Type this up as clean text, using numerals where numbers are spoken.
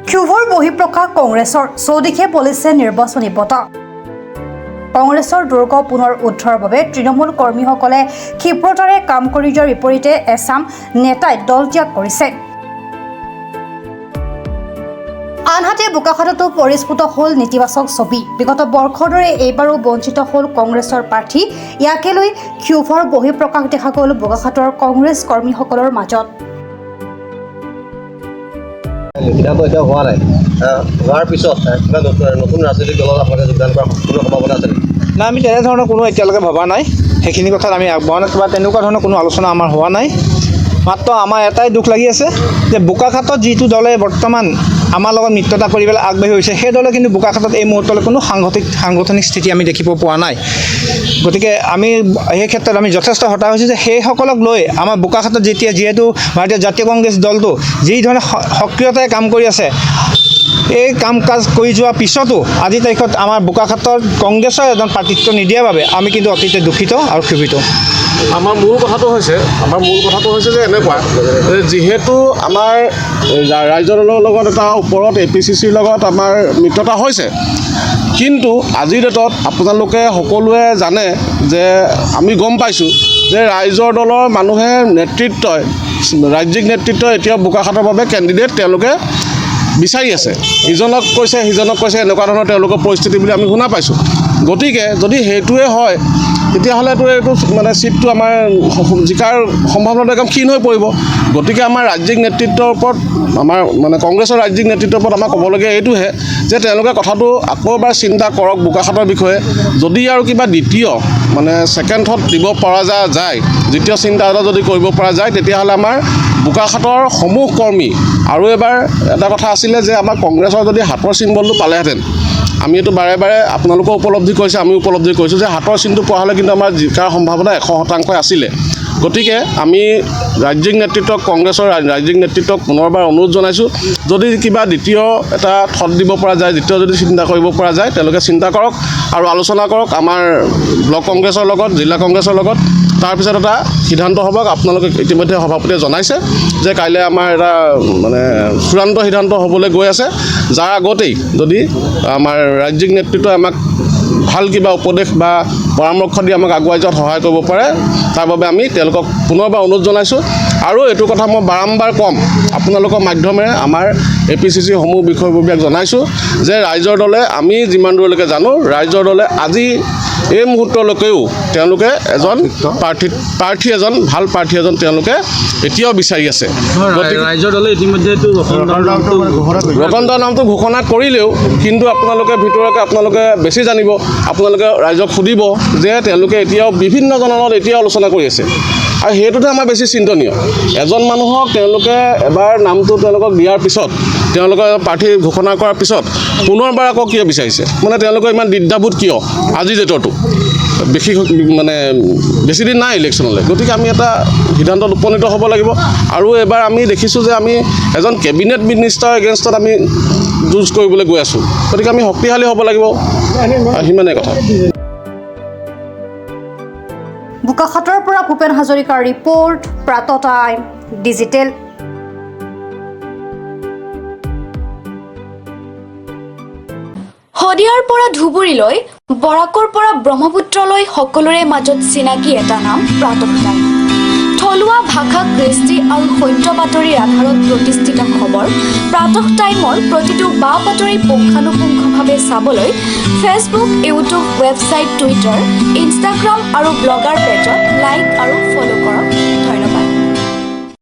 ক্ষোভৰ বহিঃপ্ৰকাশ কংগ্ৰেছৰ চৌদিশে পলিছে নিৰ্বাচনী বঁটা। কংগ্ৰেছৰ দুৰ্গ পুনৰ উদ্ধাৰৰ বাবে তৃণমূল কৰ্মীসকলে ক্ষিপ্ৰতাৰে কাম কৰি যোৱাৰ বিপৰীতে এছাম নেতাই দল ত্যাগ কৰিছে। আনহাতে বোকাখাততো পৰিস্ফুট হ'ল নেতিবাচক ছবি। বিগত বৰ্ষৰ দৰে এইবাৰো বঞ্চিত হ'ল কংগ্ৰেছৰ প্ৰাৰ্থী। ইয়াকে লৈ ক্ষোভৰ বহিঃপ্ৰকাশ দেখা গ'ল বোকাখাতৰ কংগ্ৰেছ কৰ্মীসকলৰ মাজত। সিদ্ধান্ত এতিয়া হোৱা নাই, হোৱাৰ পিছত কিবা নতুন ৰাজনৈতিক দলত আপোনালোকে যোগদান কৰাৰ কোনো সম্ভাৱনা আছে নেকি? নাই, আমি তেনেধৰণৰ কোনো এতিয়ালৈকে ভবা নাই। সেইখিনি কথাত আমি আগবঢ়া কিবা তেনেকুৱা ধৰণৰ কোনো আলোচনা আমাৰ হোৱা নাই। মাত্ৰ আমাৰ এটাই দুখ লাগি আছে যে বোকাখাতত যিটো দলে বৰ্তমান আমাৰ লগত মিত্ৰতা কৰি পেলাই আগবাঢ়ি গৈছে, সেই দলে কিন্তু বোকাখাতত এই মুহূৰ্তলৈ কোনো সাংগঠনিক স্থিতি আমি দেখিব পোৱা নাই। গতিকে আমি সেই ক্ষেত্ৰত আমি যথেষ্ট হতাশ হৈছোঁ যে সেইসকলক লৈ আমাৰ বোকাখাতত যিহেতু ভাৰতীয় জাতীয় কংগ্ৰেছ দলটো যি ধৰণে সক্ৰিয়তাৰে কাম কৰি আছে, এই কাম কাজ কৰি যোৱাৰ পিছতো আজিৰ তাৰিখত আমাৰ বোকাখাতৰ কংগ্ৰেছৰ এজন প্ৰাৰ্থিত্ব নিদিয়াৰ বাবে আমি কিন্তু অতিকে দুখিত আৰু ক্ষোভিত। আমাৰ মূল কথাটো হৈছে যে এনেকুৱা যে যিহেতু আমাৰ ৰাইজৰ দলৰ লগত এটা ওপৰত APCCৰ লগত আমাৰ মিত্ৰতা হৈছে, কিন্তু আজিৰ ডেটত আপোনালোকে সকলোৱে জানে যে আমি গম পাইছোঁ যে ৰাইজৰ দলৰ মানুহে ৰাজ্যিক নেতৃত্বই এতিয়াও বোকাখাতৰ বাবে কেণ্ডিডেট তেওঁলোকে বিচাৰি আছে। ইজনক কৈছে সিজনক কৈছে, এনেকুৱা ধৰণৰ তেওঁলোকৰ পৰিস্থিতি বুলি আমি শুনা পাইছোঁ। গতিকে যদি সেইটোৱে হয় তেতিয়াহ'লেতো এইটো মানে ছিটটো আমাৰ জিকাৰ সম্ভাৱনাটো একদম ক্ষীণ হৈ পৰিব। গতিকে আমাৰ ৰাজ্যিক নেতৃত্বৰ ওপৰত আমাৰ মানে কংগ্ৰেছৰ ৰাজ্যিক নেতৃত্বৰ ওপৰত আমাৰ ক'বলগীয়া এইটোহে যে তেওঁলোকে কথাটো আকৌ এবাৰ চিন্তা কৰক বোকাখাতৰ বিষয়ে। যদি আৰু কিবা দ্বিতীয় মানে ছেকেণ্ড থট দিব পৰা যায়, দ্বিতীয় চিন্তা এটা যদি কৰিব পৰা যায়, তেতিয়াহ'লে আমাৰ বোকাখাতৰ সমূহ কৰ্মী আৰু এবাৰ এটা কথা আছিলে যে আমাৰ কংগ্ৰেছৰ যদি হাতৰ চিম্বলটো পালেহেঁতেন, আমি এইটো বাৰে বাৰে আপোনালোকেও উপলব্ধি কৰিছে, আমি উপলব্ধি কৰিছোঁ যে হাতৰ চিনটো পোৱা হ'লে কিন্তু আমাৰ জিকাৰ সম্ভাৱনা 100% আছিলে। গতিকে আমি ৰাজ্যিক নেতৃত্বক কংগ্ৰেছৰ ৰাজ্যিক নেতৃত্বক পুনৰবাৰ অনুৰোধ জনাইছোঁ, যদি কিবা দ্বিতীয় এটা থট দিব পৰা যায়, দ্বিতীয় যদি চিন্তা কৰিব পৰা যায়, তেওঁলোকে চিন্তা কৰক আৰু আলোচনা কৰক আমাৰ ব্লক কংগ্ৰেছৰ লগত, জিলা কংগ্ৰেছৰ লগত। তাৰপিছত এটা সিদ্ধান্ত হ'ব। আপোনালোকে ইতিমধ্যে সভাপতিয়ে জনাইছে যে কাইলৈ আমাৰ এটা মানে চূড়ান্ত সিদ্ধান্ত হ'বলৈ গৈ আছে, যাৰ আগতেই যদি আমাৰ ৰাজ্যিক নেতৃত্বই আমাক ভাল কিবা উপদেশ বা পৰামৰ্শ দি আমাক আগুৱাই যোৱাত সহায় কৰিব পাৰে, তাৰ বাবে আমি তেওঁলোকক পুনৰবাৰ অনুৰোধ জনাইছোঁ। আৰু এইটো কথা মই বাৰম্বাৰ ক'ম, আপোনালোকৰ মাধ্যমেৰে আমাৰ APCC সমূহ বিষয়ববীয়াক জনাইছোঁ যে ৰাইজৰ দলে, আমি যিমান দূৰলৈকে জানো, ৰাইজৰ দলে আজি এই মুহূৰ্তলৈকেও তেওঁলোকে এজন প্ৰাৰ্থী এজন ভাল প্ৰাৰ্থী এজন তেওঁলোকে এতিয়াও বিচাৰি আছে। ৰাইজৰ দলে ইতিমধ্যে ৰতন দাৰ নামটো ঘোষণা কৰিলেও কিন্তু ভিতৰতে আপোনালোকে বেছি জানিব। আপোনালোকে ৰাইজক সুধিব যে তেওঁলোকে এতিয়াও বিভিন্ন জনৰ এতিয়াও আলোচনা কৰি আছে, আৰু সেইটোতে আমাৰ বেছি চিন্তনীয়। এজন মানুহক তেওঁলোকে এবাৰ নামটো তেওঁলোকক দিয়াৰ পিছত, তেওঁলোকে প্ৰাৰ্থী ঘোষণা কৰাৰ পিছত পুনৰবাৰ আকৌ কিয় বিচাৰিছে, মানে তেওঁলোকৰ ইমান দ্বিধাবোধ কিয় আজিৰ ডেটতো? বেছি দিন নাই ইলেকশ্যনলৈ। গতিকে আমি এটা সিদ্ধান্তত উপনীত হ'ব লাগিব। আৰু এবাৰ আমি দেখিছোঁ যে আমি এজন কেবিনেট মিনিষ্টাৰৰ এগেইনষ্টত আমি যুঁজ কৰিবলৈ গৈ আছোঁ। গতিকে আমি শক্তিশালী হ'ব লাগিব, সিমানেই কথা। বোকাখাতৰ পৰা ভূপেন হাজৰিকাৰ ৰিপৰ্ট, প্ৰাত টাইম ডিজিটেল। শদিয়াৰ পৰা ধুবুৰীলৈ, বৰাকৰ পৰা ব্ৰহ্মপুত্ৰলৈ সকলোৰে মাজত চিনাকি এটা নাম প্ৰাত টাইম। থলুৱা ভাষা, কৃষ্টি আৰু সত্য বাতৰিৰ আধাৰত প্ৰতিষ্ঠিত খবৰ প্ৰাত টাইমৰ প্ৰতিটো বা বাতৰি পুংখানুপুংখভাৱে চাবলৈ Facebook, YouTube, website, Twitter, Instagram আৰু ব্লগাৰ পেজত লাইক আৰু ফ'ল'